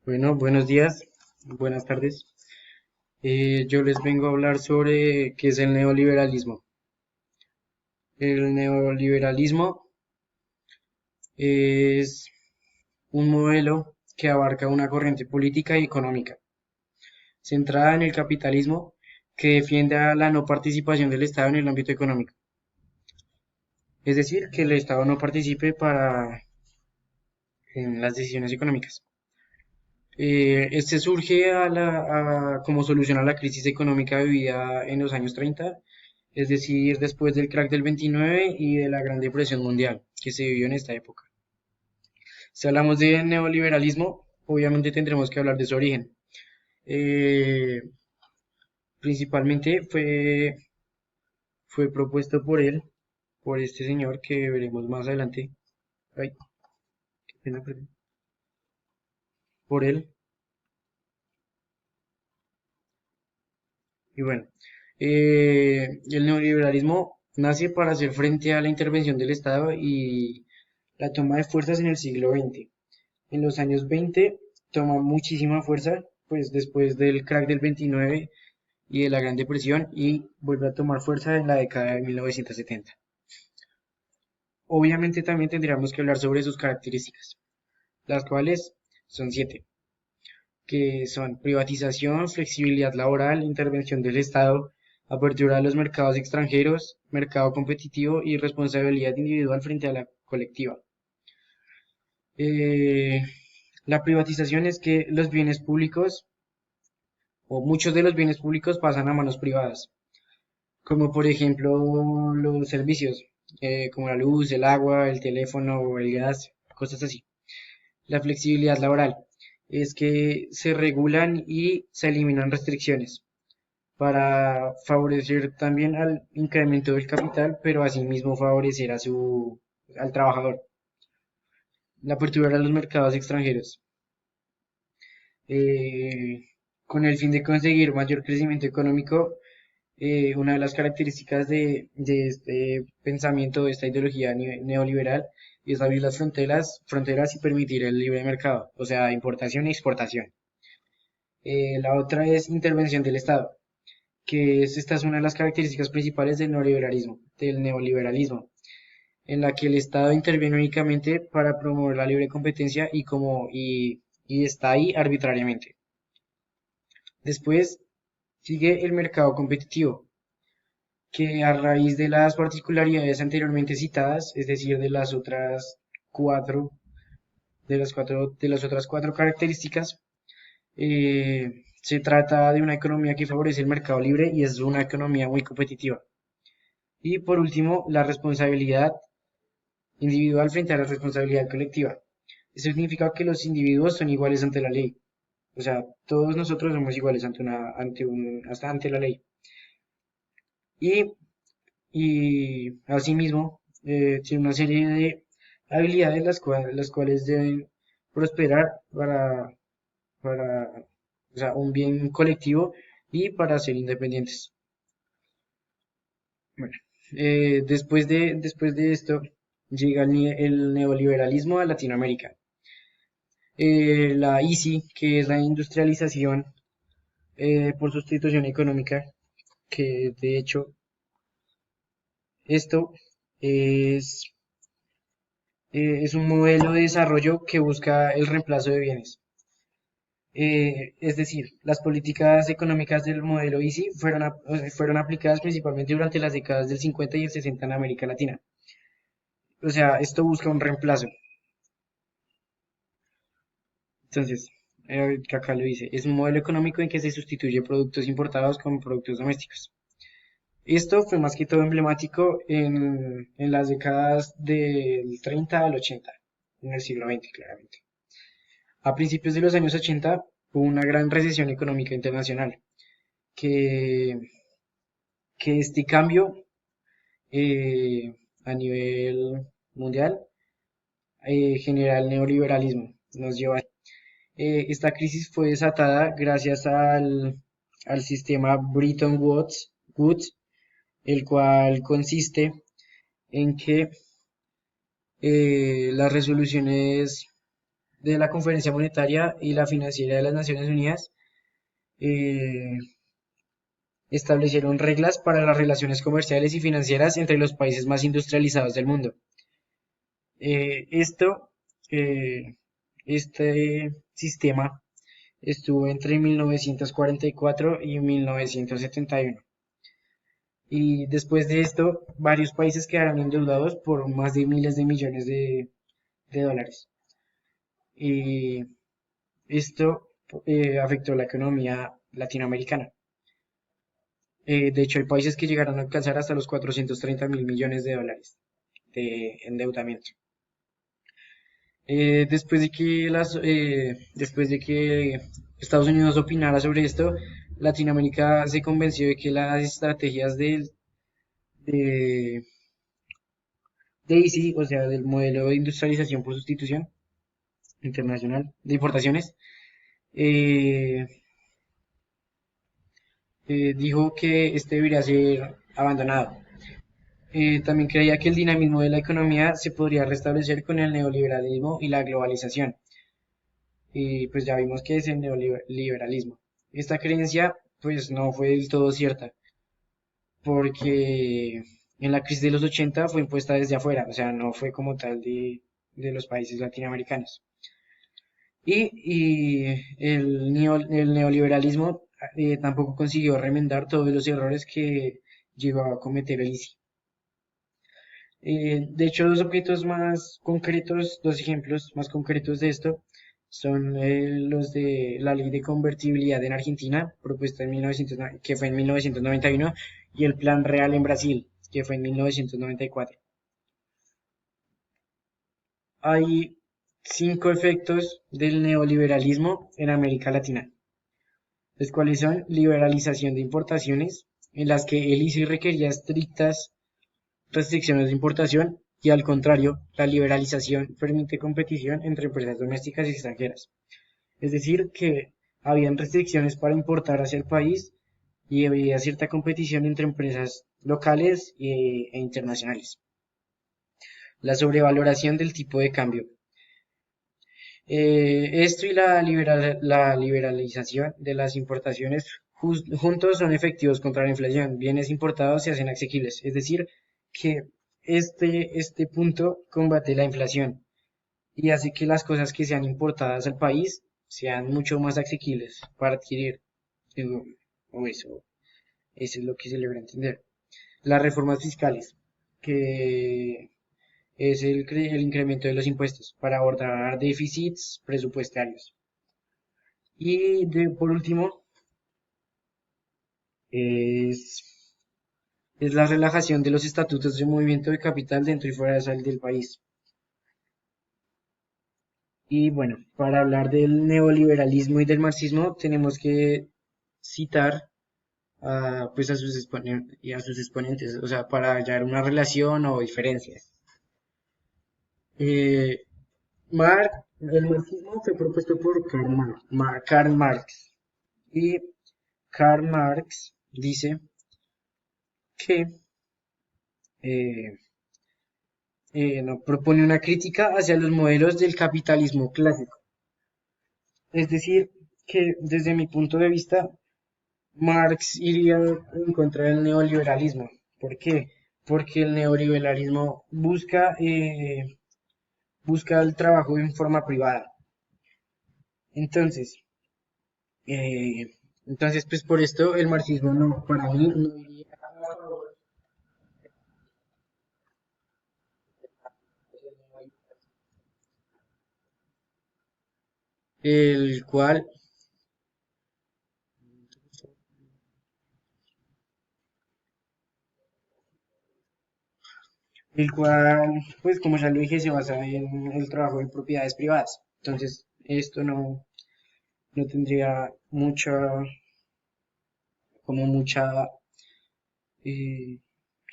Bueno, buenos días, buenas tardes. Yo les vengo a hablar sobre qué es el neoliberalismo. El neoliberalismo es un modelo que abarca una corriente política y económica centrada en el capitalismo que defiende a la no participación del Estado en el ámbito económico. Es decir, que el Estado no participe en las decisiones económicas. Este surge como solución a la crisis económica vivida en los años 30, es decir, después del crack del 29 y de la Gran Depresión Mundial que se vivió en esta época. Si hablamos de neoliberalismo, obviamente tendremos que hablar de su origen. Eh, Principalmente fue propuesto por él, por este señor que veremos más adelante. Ay, qué pena, perdón. Por él. Y bueno, el neoliberalismo nace para hacer frente a la intervención del Estado y la toma de fuerzas en el siglo XX. En los años 20 toma muchísima fuerza, pues después del crack del 29 y de la Gran Depresión, y vuelve a tomar fuerza en la década de 1970. Obviamente también tendríamos que hablar sobre sus características, las cuales son siete, que son privatización, flexibilidad laboral, intervención del Estado, apertura a los mercados extranjeros, mercado competitivo y responsabilidad individual frente a la colectiva. Eh, la privatización es que los bienes públicos o muchos de los bienes públicos pasan a manos privadas, como por ejemplo los servicios, como la luz, el agua, el teléfono, el gas, cosas así. La flexibilidad laboral es que se regulan y se eliminan restricciones para favorecer también al incremento del capital, pero asimismo favorecer al trabajador. La apertura a los mercados extranjeros, eh, con el fin de conseguir mayor crecimiento económico. Una de las características de este pensamiento, de esta ideología neoliberal, es abrir las fronteras y permitir el libre mercado, o sea, importación e exportación. La otra es intervención del Estado, esta es una de las características principales del neoliberalismo, en la que el Estado interviene únicamente para promover la libre competencia y está ahí arbitrariamente. Después sigue el mercado competitivo, que a raíz de las particularidades anteriormente citadas, es decir, cuatro, de las otras cuatro características, se trata de una economía que favorece el mercado libre y es una economía muy competitiva. Y por último, la responsabilidad individual frente a la responsabilidad colectiva. Eso significa que los individuos son iguales ante la ley. O sea, todos nosotros somos iguales hasta ante la ley. Y asimismo, tiene una serie de habilidades las cuales deben prosperar para o sea, un bien colectivo y para ser independientes. Bueno, después de esto llega el neoliberalismo a Latinoamérica. La ICI, que es la industrialización por sustitución económica, que de hecho esto es es un modelo de desarrollo que busca el reemplazo de bienes. Es decir, las políticas económicas del modelo ICI fueron aplicadas principalmente durante las décadas del 50 y el 60 en América Latina. O sea, esto busca un reemplazo. Entonces, que acá lo dice, es un modelo económico en que se sustituye productos importados con productos domésticos. Esto fue más que todo emblemático en las décadas del 30 al 80, en el siglo XX, claramente. A principios de los años 80 hubo una gran recesión económica internacional, que, que este cambio a nivel mundial genera el neoliberalismo. Esta crisis fue desatada gracias al sistema Bretton Woods, el cual consiste en que las resoluciones de la Conferencia Monetaria y la Financiera de las Naciones Unidas eh, establecieron reglas para las relaciones comerciales y financieras entre los países más industrializados del mundo. Eh, esto, eh, este sistema estuvo entre 1944 y 1971. Y después de esto, varios países quedaron endeudados por más de miles de millones de dólares. Y esto afectó la economía latinoamericana. De hecho, hay países que llegaron a alcanzar hasta los 430.000 millones de dólares de endeudamiento. Después de que Estados Unidos opinara sobre esto, Latinoamérica se convenció de que las estrategias de, de EASY, o sea, del modelo de industrialización por sustitución internacional de importaciones, eh, dijo que este debería ser abandonado. También creía que el dinamismo de la economía se podría restablecer con el neoliberalismo y la globalización. Y pues ya vimos que es el neoliberalismo. Esta creencia pues no fue del todo cierta, porque en la crisis de los 80 fue impuesta desde afuera, o sea, no fue como tal de los países latinoamericanos. Y el neoliberalismo tampoco consiguió remendar todos los errores que llegó a cometer el ICI. De hecho, dos ejemplos más concretos de esto son los de la ley de convertibilidad en Argentina, propuesta en 1900, que fue en 1991, y el Plan Real en Brasil, que fue en 1994. Hay 5 efectos del neoliberalismo en América Latina, los cuales son liberalización de importaciones, en las que el ICI requería estrictas restricciones de importación y al contrario, la liberalización permite competición entre empresas domésticas y extranjeras. Es decir, que habían restricciones para importar hacia el país y había cierta competición entre empresas locales e internacionales. La sobrevaloración del tipo de cambio. Esto y la liberalización de las importaciones juntos son efectivos contra la inflación. Bienes importados se hacen asequibles. Es decir, que este punto combate la inflación y hace que las cosas que sean importadas al país sean mucho más asequibles para adquirir. Digo, o eso es lo que se logra entender. Las reformas fiscales, que es el incremento de los impuestos para abordar déficits presupuestarios. Por último, es, es la relajación de los estatutos de movimiento de capital dentro y fuera del país. Y bueno, para hablar del neoliberalismo y del marxismo, tenemos que citar pues a sus exponentes, o sea, para hallar una relación o diferencias. Eh, el marxismo fue propuesto por Karl Marx. Y Karl Marx dice que eh, no, propone una crítica hacia los modelos del capitalismo clásico. Es decir, que desde mi punto de vista, Marx iría en contra del neoliberalismo. ¿Por qué? Porque el neoliberalismo busca el trabajo en forma privada. Entonces, eh, pues por esto el marxismo no, para mí no iría a favor el cual, pues como ya lo dije, se basa en el trabajo en propiedades privadas. Entonces, esto no tendría mucha eh,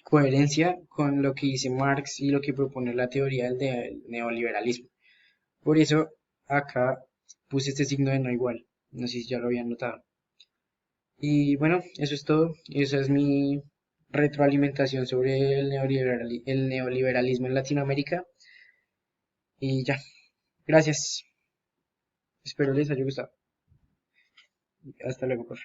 coherencia con lo que dice Marx y lo que propone la teoría del neoliberalismo. Por eso, acá puse este signo de no igual. No sé si ya lo habían notado. Y bueno, eso es todo. Esa es mi retroalimentación sobre el neoliberalismo en Latinoamérica. Y ya, gracias. Espero les haya gustado. Hasta luego, profe.